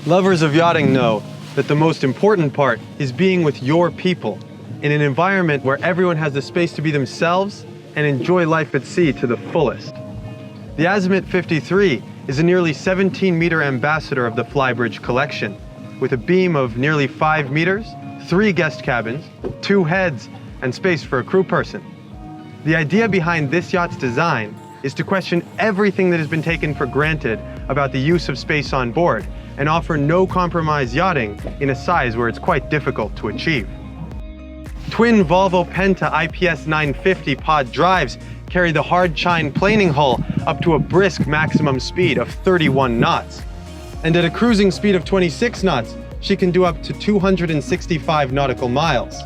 Lovers of yachting know that the most important part is being with your people in an environment where everyone has the space to be themselves and enjoy life at sea to the fullest. The Azimut 53 is a nearly 17-meter ambassador of the Flybridge Collection, with a beam of nearly 5 meters, 3 guest cabins, 2 heads, and space for a crew person. The idea behind this yacht's design is to question everything that has been taken for granted about the use of space on board and offer no compromise yachting in a size where it's quite difficult to achieve. Twin Volvo PENTA IPS 950 pod drives carry the hard-chine planing hull up to a brisk maximum speed of 31 knots. And at a cruising speed of 26 knots, she can do up to 265 nautical miles.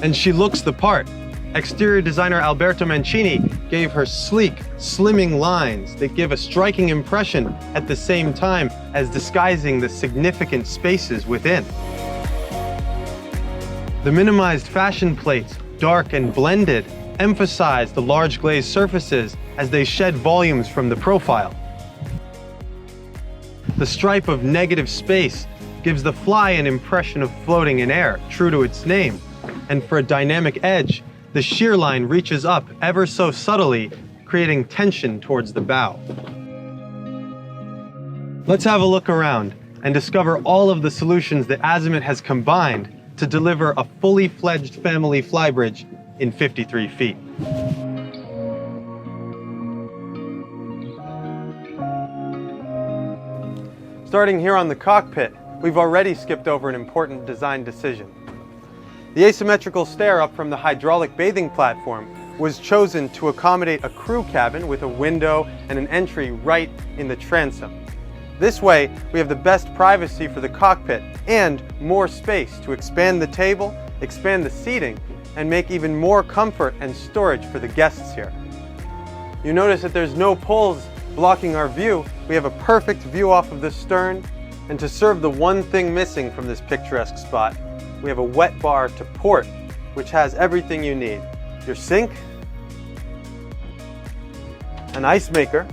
And she looks the part. Exterior designer Alberto Mancini gave her sleek, slimming lines that give a striking impression at the same time as disguising the significant spaces within. The minimized fashion plates, dark and blended, emphasize the large glazed surfaces as they shed volumes from the profile. The stripe of negative space gives the Fly an impression of floating in air, true to its name, and for a dynamic edge, the shear line reaches up ever so subtly, creating tension towards the bow. Let's have a look around and discover all of the solutions that Azimut has combined to deliver a fully fledged family flybridge in 53 feet. Starting here on the cockpit, we've already skipped over an important design decision. The asymmetrical stair up from the hydraulic bathing platform was chosen to accommodate a crew cabin with a window and an entry right in the transom. This way, we have the best privacy for the cockpit and more space to expand the table, expand the seating, and make even more comfort and storage for the guests here. You notice that there's no poles blocking our view. We have a perfect view off of the stern, and to serve the one thing missing from this picturesque spot, we have a wet bar to port, which has everything you need. Your sink, an ice maker,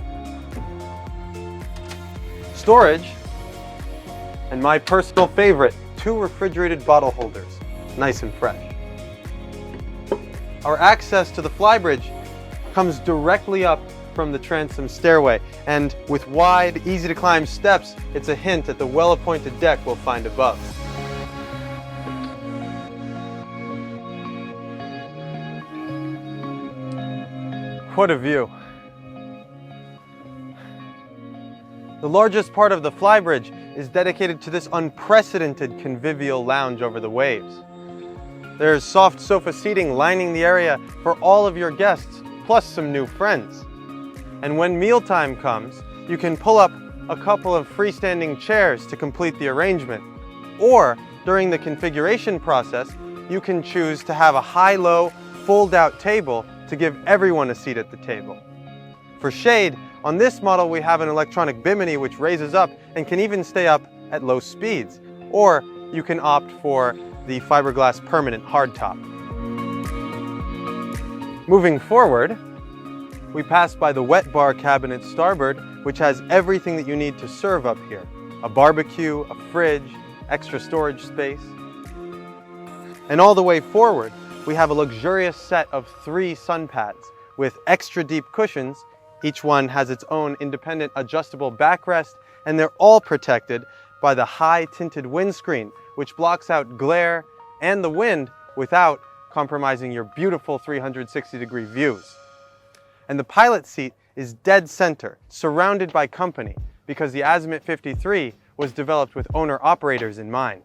storage, and my personal favorite, 2 refrigerated bottle holders, nice and fresh. Our access to the flybridge comes directly up from the transom stairway, and with wide, easy to climb steps, it's a hint at the well-appointed deck we'll find above. What a view. The largest part of the flybridge is dedicated to this unprecedented convivial lounge over the waves. There's soft sofa seating lining the area for all of your guests, plus some new friends. And when mealtime comes, you can pull up a couple of freestanding chairs to complete the arrangement. Or, during the configuration process, you can choose to have a high-low, fold-out table to give everyone a seat at the table. For shade, on this model we have an electronic bimini which raises up and can even stay up at low speeds. Or you can opt for the fiberglass permanent hardtop. Moving forward, we pass by the wet bar cabin at starboard, which has everything that you need to serve up here. A barbecue, a fridge, extra storage space. And all the way forward, we have a luxurious set of 3 sun pads with extra deep cushions. Each one has its own independent adjustable backrest, and they're all protected by the high tinted windscreen, which blocks out glare and the wind without compromising your beautiful 360-degree views. And the pilot seat is dead center, surrounded by company, because the Azimut 53 was developed with owner-operators in mind.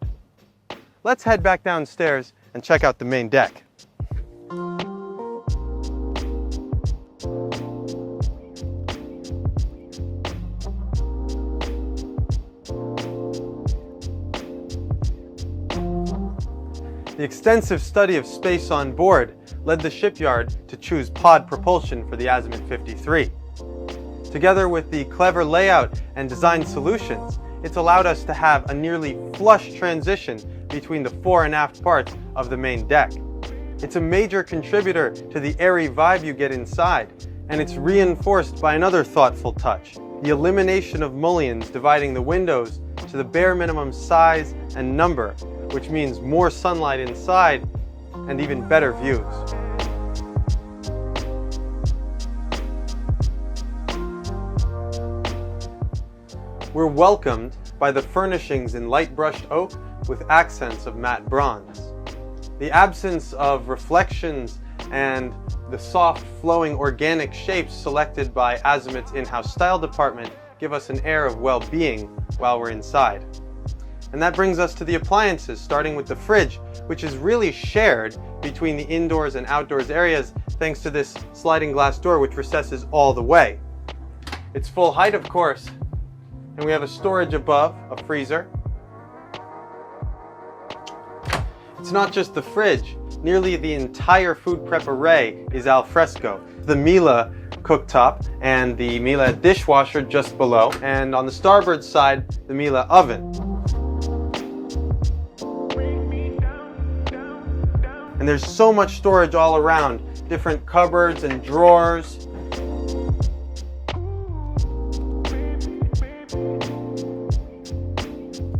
Let's head back downstairs and check out the main deck. The extensive study of space on board led the shipyard to choose pod propulsion for the Azimut 53. Together with the clever layout and design solutions, it's allowed us to have a nearly flush transition between the fore and aft parts of the main deck. It's a major contributor to the airy vibe you get inside, and it's reinforced by another thoughtful touch, The elimination of mullions dividing the windows to the bare minimum size and number, which means more sunlight inside and even better views. We're welcomed by the furnishings in light brushed oak with accents of matte bronze. The absence of reflections and the soft, flowing organic shapes selected by Azimut's in-house style department give us an air of well-being while we're inside. And that brings us to the appliances, starting with the fridge, which is really shared between the indoors and outdoors areas thanks to this sliding glass door which recesses all the way. It's full height, of course, and we have a storage above, a freezer. It's not just the fridge. Nearly the entire food prep array is al fresco. The Miele cooktop and the Miele dishwasher just below, and on the starboard side, the Miele oven. And there's so much storage all around, different cupboards and drawers.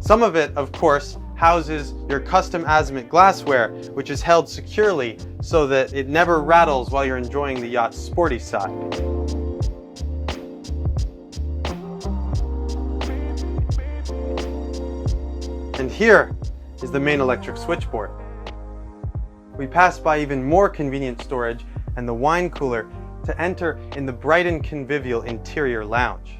Some of it, of course, houses your custom Azimut glassware, which is held securely so that it never rattles while you're enjoying the yacht's sporty side. And here is the main electric switchboard. We pass by even more convenient storage and the wine cooler to enter in the bright and convivial interior lounge.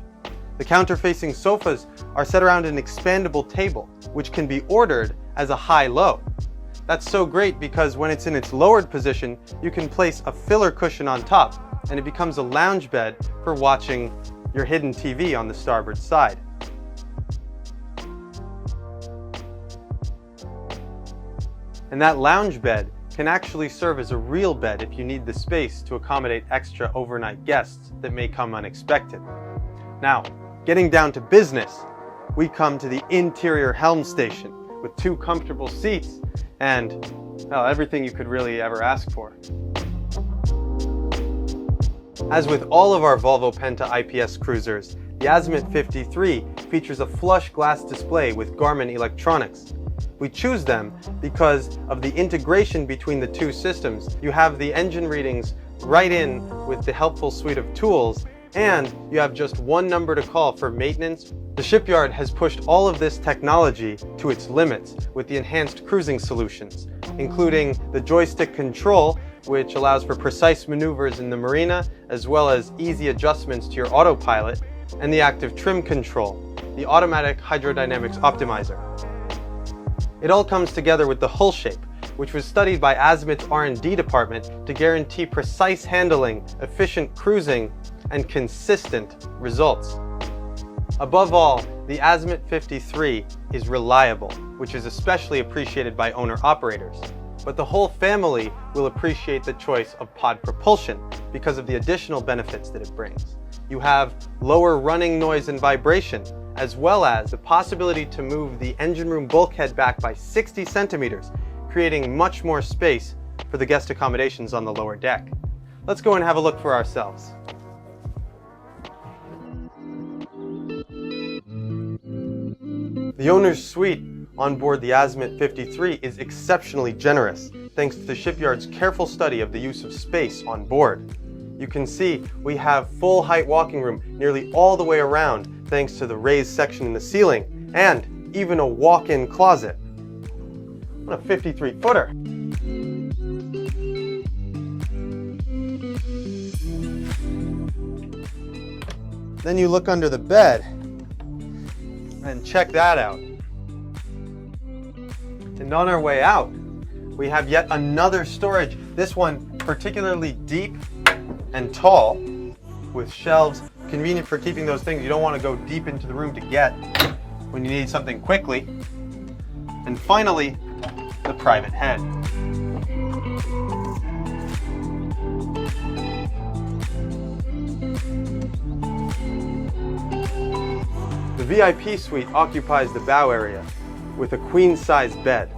The counter-facing sofas are set around an expandable table, which can be ordered as a high-low. That's so great because when it's in its lowered position, you can place a filler cushion on top, and it becomes a lounge bed for watching your hidden TV on the starboard side. And that lounge bed can actually serve as a real bed if you need the space to accommodate extra overnight guests that may come unexpected. Now, getting down to business, we come to the interior helm station with 2 comfortable seats and, well, everything you could really ever ask for. As with all of our Volvo PENTA IPS cruisers, the Azimut 53 features a flush glass display with Garmin electronics. We choose them because of the integration between the 2 systems. You have the engine readings right in with the helpful suite of tools, and you have just 1 number to call for maintenance. The shipyard has pushed all of this technology to its limits with the enhanced cruising solutions, including the joystick control, which allows for precise maneuvers in the marina, as well as easy adjustments to your autopilot, and the active trim control, the automatic hydrodynamics optimizer. It all comes together with the hull shape, which was studied by Azimut's R&D department to guarantee precise handling, efficient cruising, and consistent results. Above all, the Azimut 53 is reliable, which is especially appreciated by owner-operators. But the whole family will appreciate the choice of pod propulsion because of the additional benefits that it brings. You have lower running noise and vibration, as well as the possibility to move the engine room bulkhead back by 60 centimeters, creating much more space for the guest accommodations on the lower deck. Let's go and have a look for ourselves. The owner's suite on board the Azimut 53 is exceptionally generous, thanks to the shipyard's careful study of the use of space on board. You can see we have full height walking room nearly all the way around, thanks to the raised section in the ceiling, and even a walk-in closet. What a 53-footer! Then you look under the bed, and check that out. And on our way out, we have yet another storage, this one particularly deep and tall, with shelves, convenient for keeping those things you don't want to go deep into the room to get when you need something quickly. And finally, the private head. The VIP suite occupies the bow area with a queen-size bed.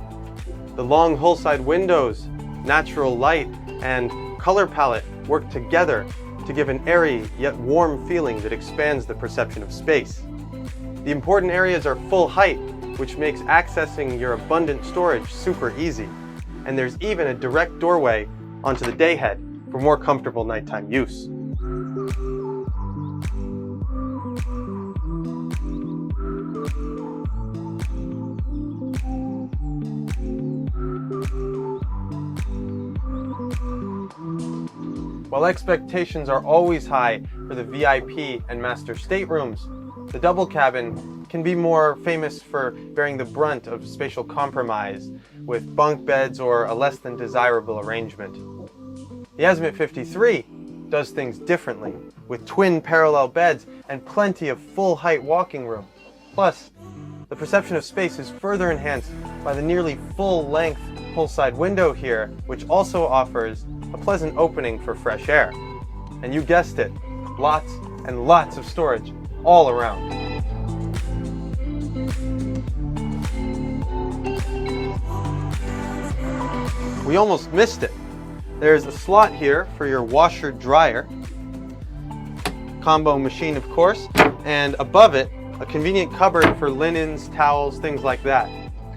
The long hull-side windows, natural light, and color palette work together to give an airy yet warm feeling that expands the perception of space. The important areas are full height, which makes accessing your abundant storage super easy. And there's even a direct doorway onto the dayhead for more comfortable nighttime use. While expectations are always high for the VIP and master staterooms, the double cabin can be more famous for bearing the brunt of spatial compromise with bunk beds or a less than desirable arrangement. The Azimut 53 does things differently, with twin parallel beds and plenty of full height walking room. Plus, the perception of space is further enhanced by the nearly full length poolside window here, which also offers a pleasant opening for fresh air. And you guessed it, lots and lots of storage all around. We almost missed it. There's a slot here for your washer dryer, combo machine of course, and above it, a convenient cupboard for linens, towels, things like that.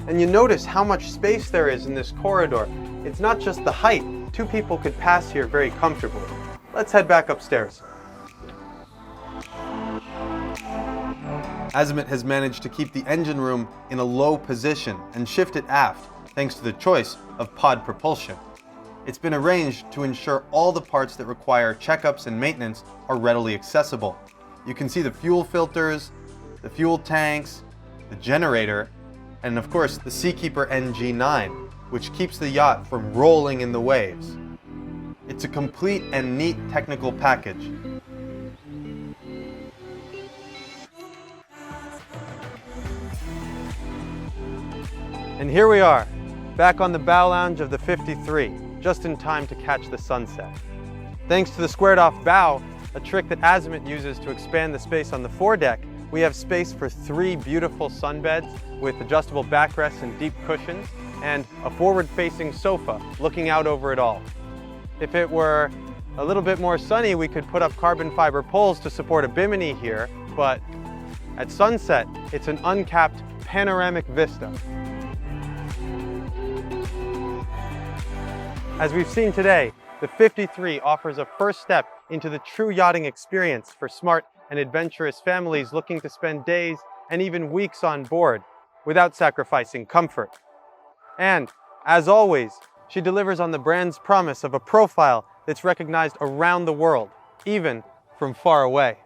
And you notice how much space there is in this corridor. It's not just the height. 2 people could pass here very comfortably. Let's head back upstairs. Azimut has managed to keep the engine room in a low position and shift it aft thanks to the choice of pod propulsion. It's been arranged to ensure all the parts that require checkups and maintenance are readily accessible. You can see the fuel filters, the fuel tanks, the generator, and of course the Seakeeper NG9, which keeps the yacht from rolling in the waves. It's a complete and neat technical package. And here we are, back on the bow lounge of the 53, just in time to catch the sunset. Thanks to the squared off bow, a trick that Azimut uses to expand the space on the foredeck, we have space for 3 beautiful sunbeds with adjustable backrests and deep cushions, and a forward-facing sofa looking out over it all. If it were a little bit more sunny, we could put up carbon fiber poles to support a bimini here, but at sunset, it's an uncapped panoramic vista. As we've seen today, the 53 offers a first step into the true yachting experience for smart and adventurous families looking to spend days and even weeks on board without sacrificing comfort. And, as always, she delivers on the brand's promise of a profile that's recognized around the world, even from far away.